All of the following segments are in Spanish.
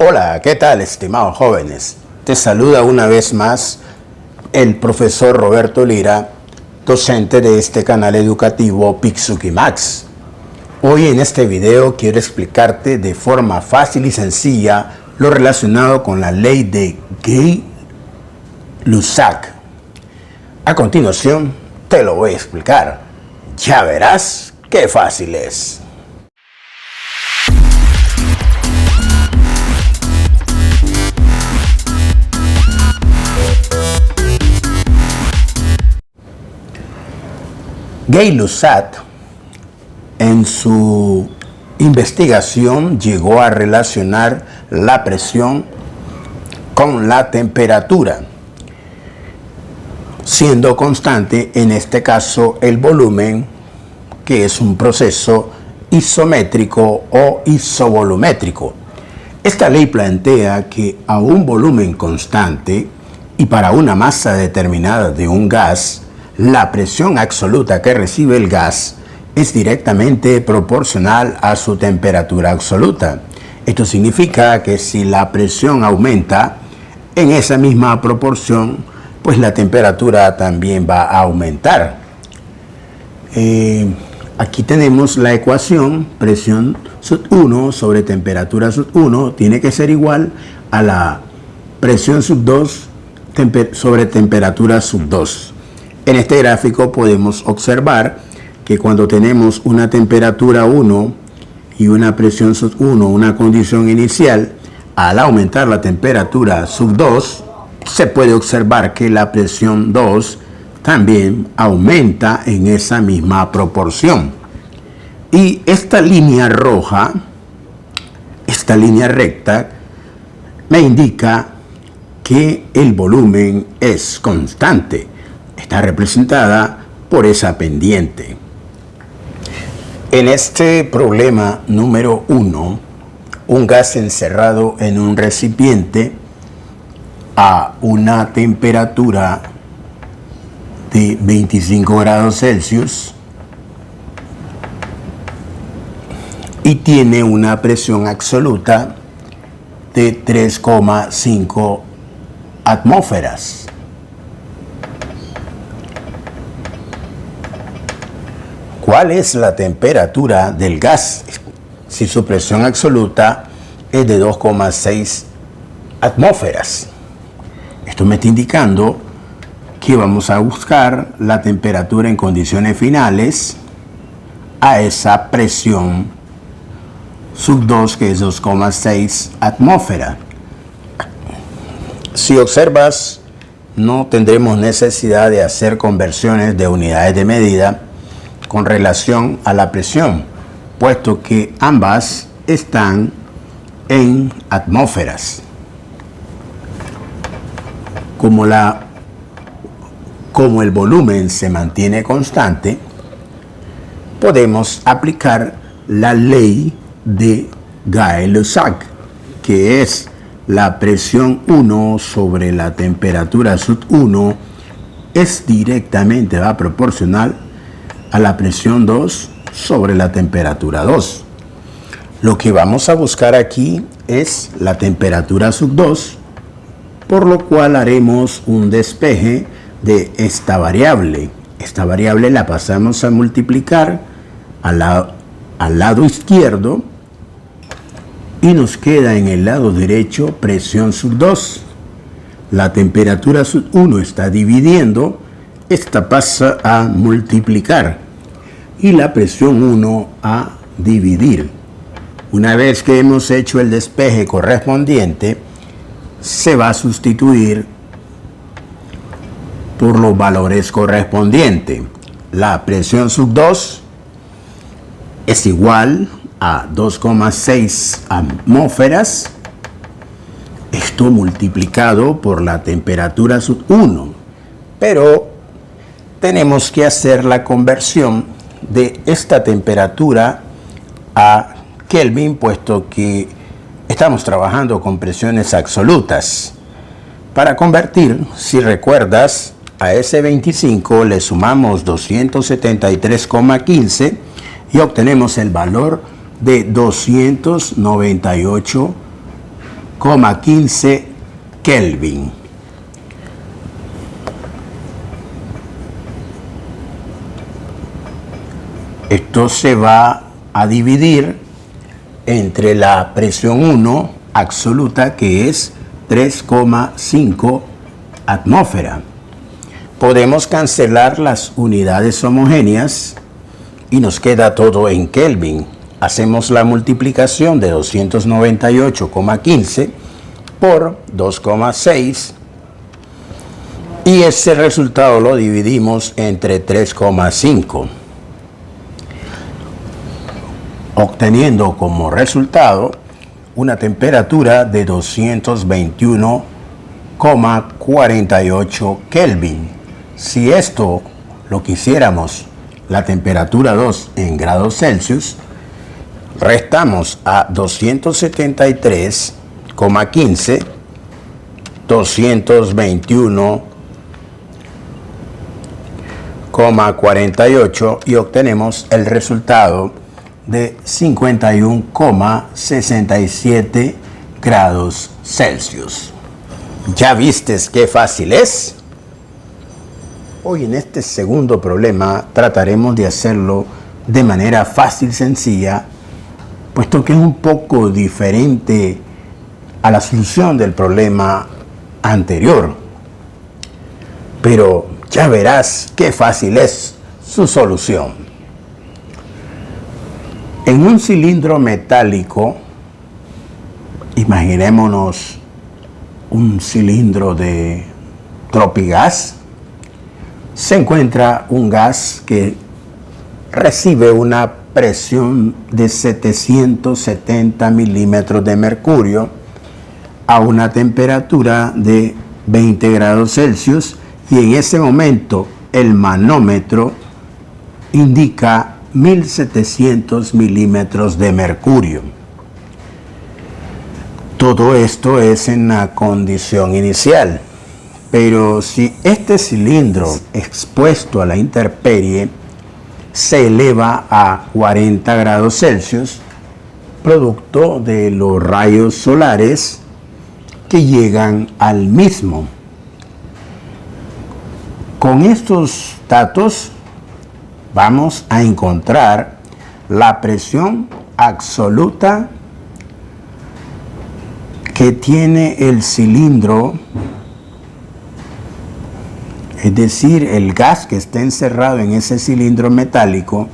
Hola, ¿qué tal, estimados jóvenes? Te saluda una vez más el profesor Roberto Lira, docente de este canal educativo Pixuki Max. Hoy en este video quiero explicarte de forma fácil y sencilla lo relacionado con la ley de Gay-Lussac. A continuación te lo voy a explicar. Ya verás qué fácil es. Gay-Lussac en su investigación llegó a relacionar la presión con la temperatura, siendo constante en este caso el volumen, que es un proceso isométrico o isovolumétrico. Esta ley plantea que a un volumen constante y para una masa determinada de un gas, la presión absoluta que recibe el gas es directamente proporcional a su temperatura absoluta. Esto significa que si la presión aumenta en esa misma proporción, pues la temperatura también va a aumentar. Aquí tenemos la ecuación: presión sub 1 sobre temperatura sub 1 tiene que ser igual a la presión sub 2 sobre temperatura sub 2. En este gráfico podemos observar que cuando tenemos una temperatura 1 y una presión sub 1, una condición inicial, al aumentar la temperatura sub 2, se puede observar que la presión 2 también aumenta en esa misma proporción. Y esta línea roja, esta línea recta, me indica que el volumen es constante. Está representada por esa pendiente. En este problema número 1, un gas encerrado en un recipiente a una temperatura de 25 grados Celsius y tiene una presión absoluta de 3,5 atmósferas. ¿Cuál es la temperatura del gas si su presión absoluta es de 2,6 atmósferas? Esto me está indicando que vamos a buscar la temperatura en condiciones finales a esa presión sub 2, que es 2,6 atmósferas. Si observas, no tendremos necesidad de hacer conversiones de unidades de medida con relación a la presión, puesto que ambas están en atmósferas. Como el volumen se mantiene constante, podemos aplicar la ley de Gay-Lussac, que es la presión 1 sobre la temperatura sub 1 es directamente proporcional a la presión 2 sobre la temperatura 2. Lo que vamos a buscar aquí es la temperatura sub 2, por lo cual haremos un despeje de esta variable. Esta variable la pasamos a multiplicar al lado izquierdo y nos queda en el lado derecho presión sub 2. La temperatura sub 1 está dividiendo, esta pasa a multiplicar y la presión 1 a dividir. Una vez que hemos hecho el despeje correspondiente, se va a sustituir por los valores correspondientes. La presión sub 2 es igual a 2,6 atmósferas, esto multiplicado por la temperatura sub 1, pero tenemos que hacer la conversión de esta temperatura a Kelvin, puesto que estamos trabajando con presiones absolutas. Para convertir, si recuerdas, a ese 25 le sumamos 273,15 y obtenemos el valor de 298,15 3,15 Kelvin. Esto se va a dividir entre la presión 1 absoluta, que es 3,5 atmósfera. Podemos cancelar las unidades homogéneas y nos queda todo en Kelvin. Hacemos la multiplicación de 298,15 por 2,6 y ese resultado lo dividimos entre 3,5. Obteniendo como resultado una temperatura de 221,48 Kelvin. Si esto lo quisiéramos, la temperatura 2 en grados Celsius, restamos a 273,15, 221,48 y obtenemos el resultado de 51,67 grados Celsius. ¿Ya vistes qué fácil es? Hoy en este segundo problema trataremos de hacerlo de manera fácil, sencilla, puesto que es un poco diferente a la solución del problema anterior. Pero ya verás qué fácil es su solución. En un cilindro metálico, imaginémonos un cilindro de Tropigas, se encuentra un gas que recibe una presión de 770 milímetros de mercurio a una temperatura de 20 grados Celsius y en ese momento el manómetro indica 1700 milímetros de mercurio. Todo esto es en la condición inicial, pero si este cilindro expuesto a la intemperie se eleva a 40 grados Celsius, producto de los rayos solares que llegan al mismo. Con estos datos vamos a encontrar la presión absoluta que tiene el cilindro, es decir, el gas que está encerrado en ese cilindro metálico,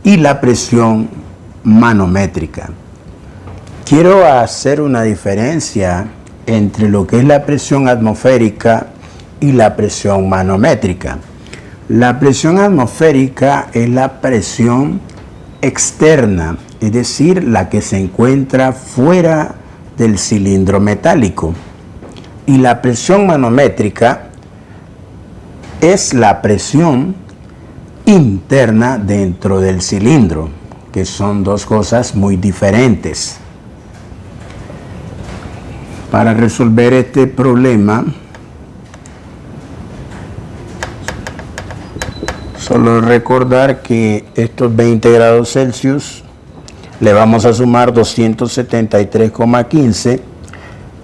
y la presión manométrica. Quiero hacer una diferencia entre lo que es la presión atmosférica y la presión manométrica. La presión atmosférica es la presión externa, es decir, la que se encuentra fuera del cilindro metálico. Y la presión manométrica es la presión interna dentro del cilindro, que son dos cosas muy diferentes. Para resolver este problema, solo recordar que estos 20 grados Celsius le vamos a sumar 273,15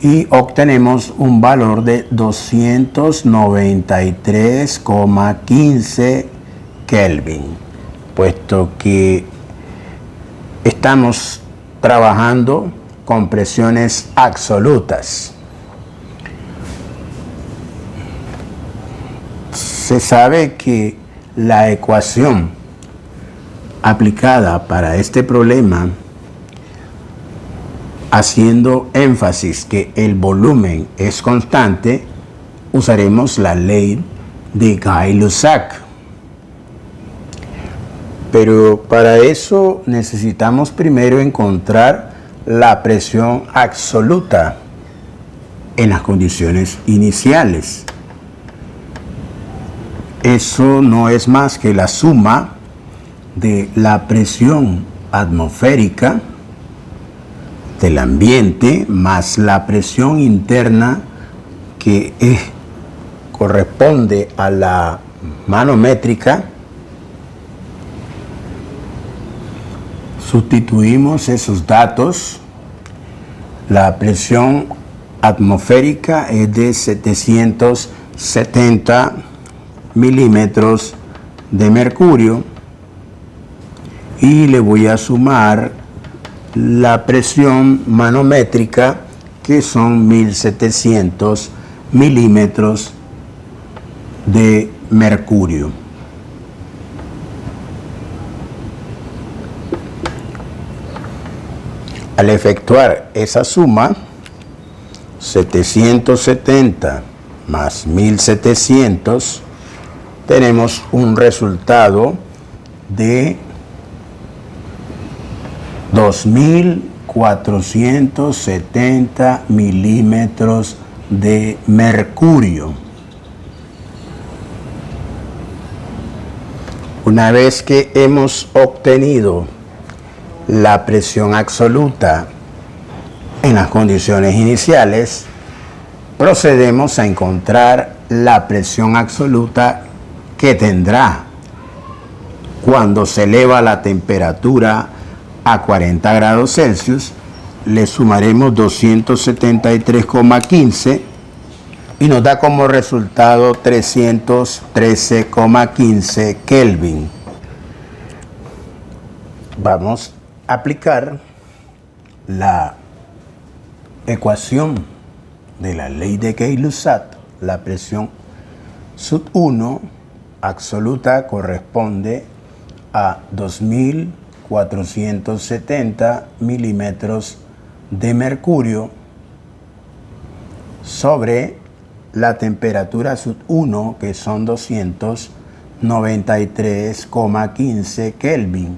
y obtenemos un valor de 293,15 Kelvin, puesto que estamos trabajando con presiones absolutas. Se sabe que la ecuación aplicada para este problema, haciendo énfasis que el volumen es constante, usaremos la ley de Gay-Lussac. Pero para eso necesitamos primero encontrar la presión absoluta en las condiciones iniciales. Eso no es más que la suma de la presión atmosférica del ambiente más la presión interna que corresponde a la manométrica. Sustituimos esos datos. La presión atmosférica es de 770 milímetros de mercurio y le voy a sumar la presión manométrica, que son 1700 milímetros de mercurio. Al efectuar esa suma, 770 más 1700, tenemos un resultado de 2470 milímetros de mercurio. Una vez que hemos obtenido la presión absoluta en las condiciones iniciales, procedemos a encontrar la presión absoluta que tendrá cuando se eleva la temperatura a 40 grados Celsius. Le sumaremos 273,15 y nos da como resultado 313,15 Kelvin. Vamos a aplicar la ecuación de la ley de Gay-Lussac. La presión sub-1 absoluta corresponde a 2470 milímetros de mercurio sobre la temperatura sub-1, que son 293,15 Kelvin.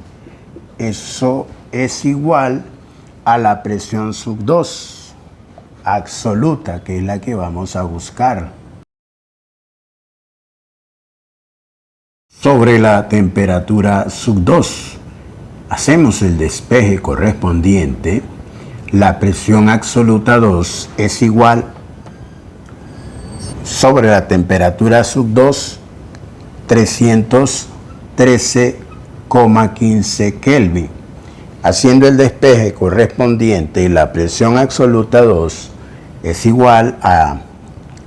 Eso es igual a la presión sub-2 absoluta, que es la que vamos a buscar. Sobre la temperatura sub-2, hacemos el despeje correspondiente. La presión absoluta 2 es igual sobre la temperatura sub-2, 313,15 Kelvin. Haciendo el despeje correspondiente, la presión absoluta 2 es igual a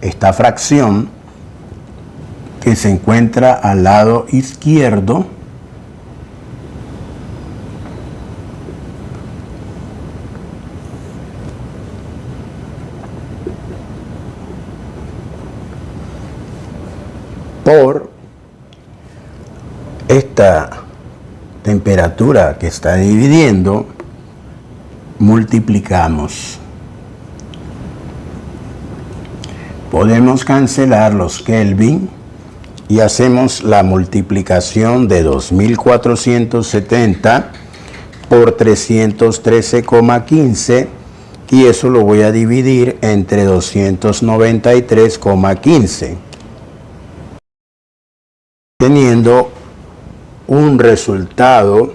esta fracción que se encuentra al lado izquierdo, por esta temperatura que está dividiendo, multiplicamos. Podemos cancelar los Kelvin y hacemos la multiplicación de 2470 por 313,15, y eso lo voy a dividir entre 293,15, teniendo un resultado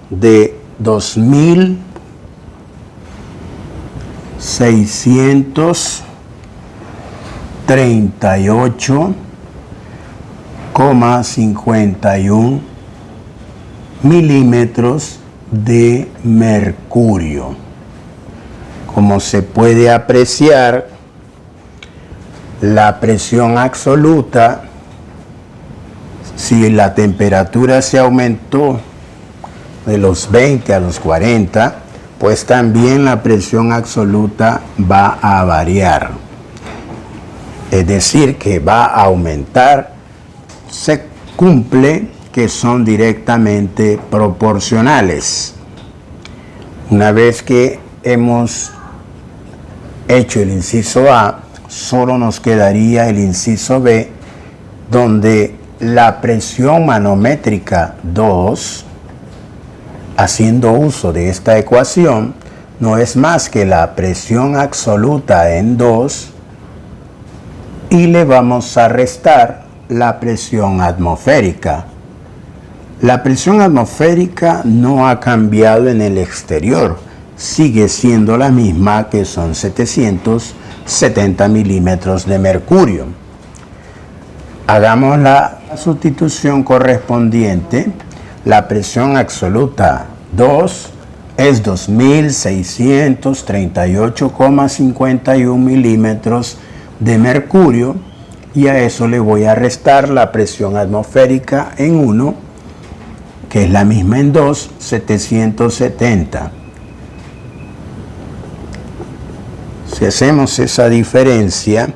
de 2638,51 milímetros de mercurio. Como se puede apreciar, la presión absoluta, si la temperatura se aumentó de los 20 a los 40, pues también la presión absoluta va a variar. Es decir, que va a aumentar. Se cumple que son directamente proporcionales. Una vez que hemos hecho el inciso A, solo nos quedaría el inciso B, donde la presión manométrica 2, haciendo uso de esta ecuación, no es más que la presión absoluta en 2, y le vamos a restar la presión atmosférica. La presión atmosférica no ha cambiado en el exterior, sigue siendo la misma, que son 770 milímetros de mercurio. Hagamos la sustitución correspondiente. La presión absoluta 2 es 2.638,51 milímetros de mercurio, y a eso le voy a restar la presión atmosférica en 1, que es la misma en 2, 770. Si hacemos esa diferencia,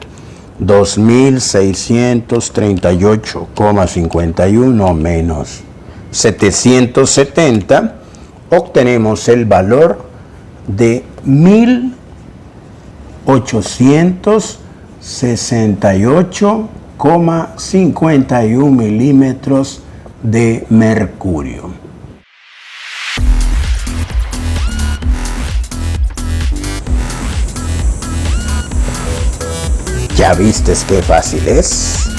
2.638,51 menos 770, obtenemos el valor de 1.868,51 milímetros de mercurio. ¿Ya vistes qué fácil es?